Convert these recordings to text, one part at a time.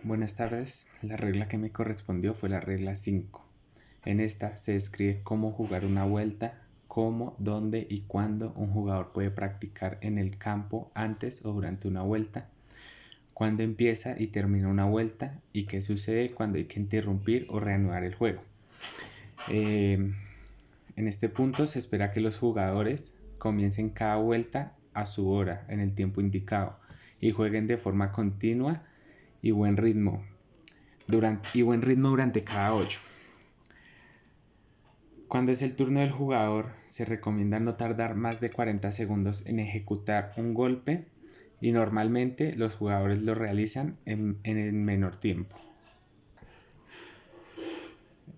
Buenas tardes, la regla que me correspondió fue la regla 5. En esta se describe cómo jugar una vuelta, cómo, dónde y cuándo un jugador puede practicar en el campo antes o durante una vuelta, cuándo empieza y termina una vuelta y qué sucede cuando hay que interrumpir o reanudar el juego. En este punto se espera que los jugadores comiencen cada vuelta a su hora en el tiempo indicado y jueguen de forma continua y buen ritmo durante cada 8. Cuando es el turno del jugador, se recomienda no tardar más de 40 segundos en ejecutar un golpe y normalmente los jugadores lo realizan en el menor tiempo.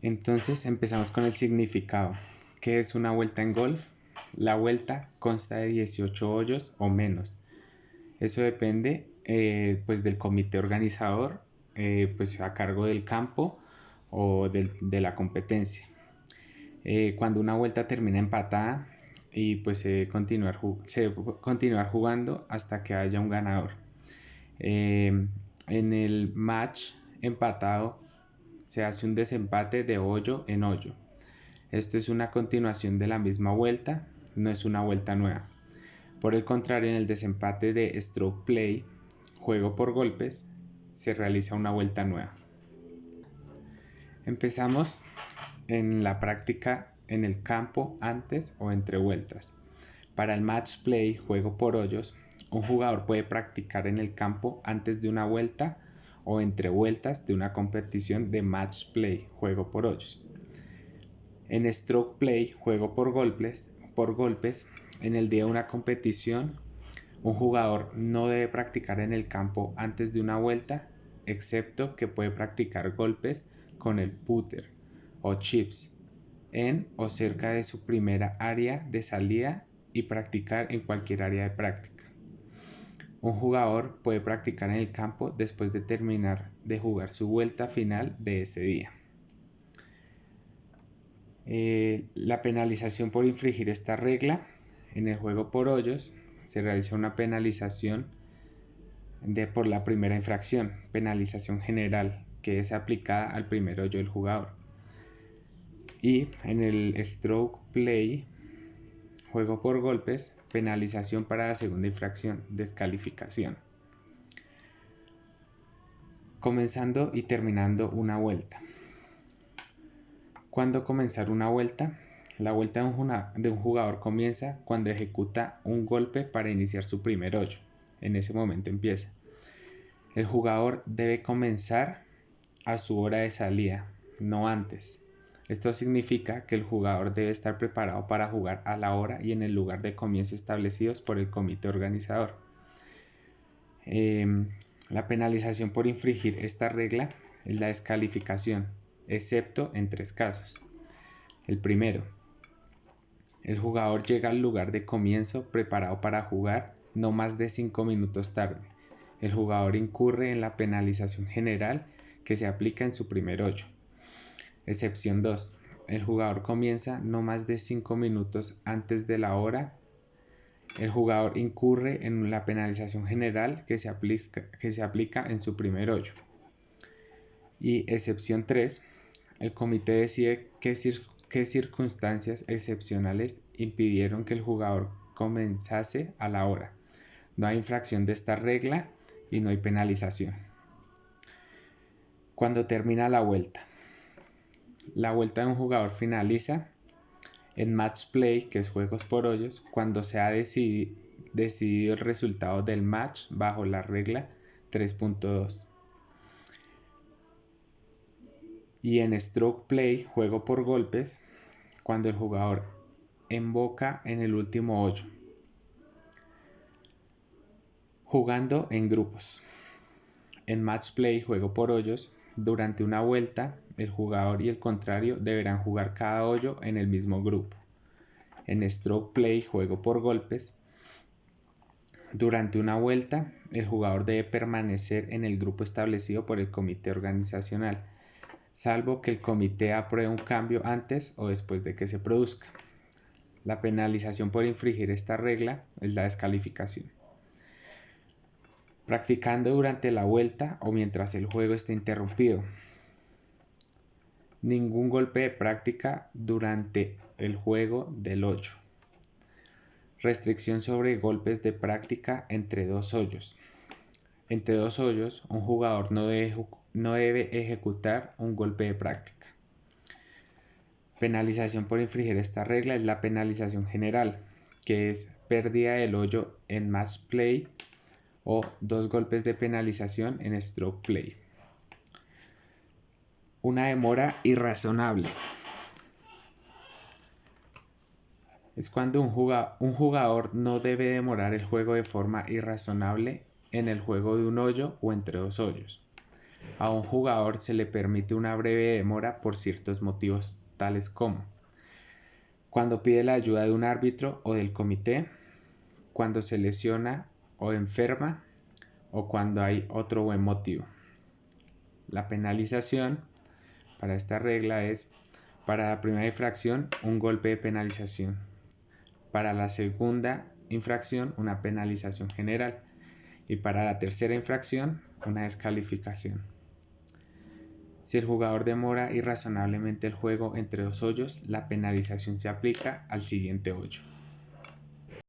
Entonces empezamos con el significado. ¿Qué es una vuelta en golf? La vuelta consta de 18 hoyos o menos. Eso depende pues del comité organizador pues a cargo del campo o de la competencia. Cuando una vuelta termina empatada y pues se debe continuar jugando hasta que haya un ganador. En el match empatado se hace un desempate de hoyo en hoyo. Esto es una continuación de la misma vuelta, no es una vuelta nueva. Por el contrario, en el desempate de stroke play, juego por golpes, se realiza una vuelta nueva. Empezamos en la práctica en el campo antes o entre vueltas. Para el match play, juego por hoyos, un jugador puede practicar en el campo antes de una vuelta o entre vueltas de una competición de match play, juego por hoyos. En stroke play, juego por golpes, en el día de una competición, un jugador no debe practicar en el campo antes de una vuelta, excepto que puede practicar golpes con el putter o chips en o cerca de su primera área de salida y practicar en cualquier área de práctica. Un jugador puede practicar en el campo después de terminar de jugar su vuelta final de ese día. La penalización por infringir esta regla: en el juego por hoyos se realiza una penalización por la primera infracción, penalización general, que es aplicada al primer hoyo del jugador. Y en el stroke play, juego por golpes, penalización para la segunda infracción, descalificación. Comenzando y terminando una vuelta. ¿Cuándo comenzar una vuelta? La vuelta de un jugador comienza cuando ejecuta un golpe para iniciar su primer hoyo. En ese momento empieza. El jugador debe comenzar a su hora de salida, no antes. Esto significa que el jugador debe estar preparado para jugar a la hora y en el lugar de comienzo establecidos por el comité organizador. La penalización por infringir esta regla es la descalificación, excepto en 3 casos. El primero: el jugador llega al lugar de comienzo preparado para jugar no más de 5 minutos tarde. El jugador incurre en la penalización general que se aplica en su primer hoyo. Excepción 2. El jugador comienza no más de 5 minutos antes de la hora. El jugador incurre en la penalización general que se aplica en su primer hoyo. Y excepción 3. El comité decide qué circunstancias excepcionales impidieron que el jugador comenzase a la hora. No hay infracción de esta regla y no hay penalización. Cuando termina la vuelta. La vuelta de un jugador finaliza en match play, que es juegos por hoyos, cuando se ha decidido el resultado del match bajo la regla 3.2. Y en stroke play, juego por golpes, cuando el jugador emboca en el último hoyo. Jugando en grupos. En match play, juego por hoyos, durante una vuelta, el jugador y el contrario deberán jugar cada hoyo en el mismo grupo. En stroke play, juego por golpes, durante una vuelta, el jugador debe permanecer en el grupo establecido por el comité organizacional, salvo que el comité apruebe un cambio antes o después de que se produzca. La penalización por infringir esta regla es la descalificación. practicando durante la vuelta o mientras el juego esté interrumpido. Ningún golpe de práctica durante el juego del 8. Restricción sobre golpes de práctica entre dos hoyos. Entre dos hoyos, un jugador no debe ejecutar un golpe de práctica. Penalización por infringir esta regla es la penalización general, que es pérdida del hoyo en match play o 2 golpes de penalización en stroke play. Una demora irrazonable es cuando un jugador no debe demorar el juego de forma irrazonable en el juego de un hoyo o entre dos hoyos. A un jugador se le permite una breve demora por ciertos motivos, tales como cuando pide la ayuda de un árbitro o del comité, cuando se lesiona o enferma o cuando hay otro buen motivo. La penalización para esta regla es: para la primera infracción, un golpe de penalización; para la segunda infracción, una penalización general; y para la tercera infracción, una descalificación. Si el jugador demora irrazonablemente el juego entre dos hoyos, la penalización se aplica al siguiente hoyo.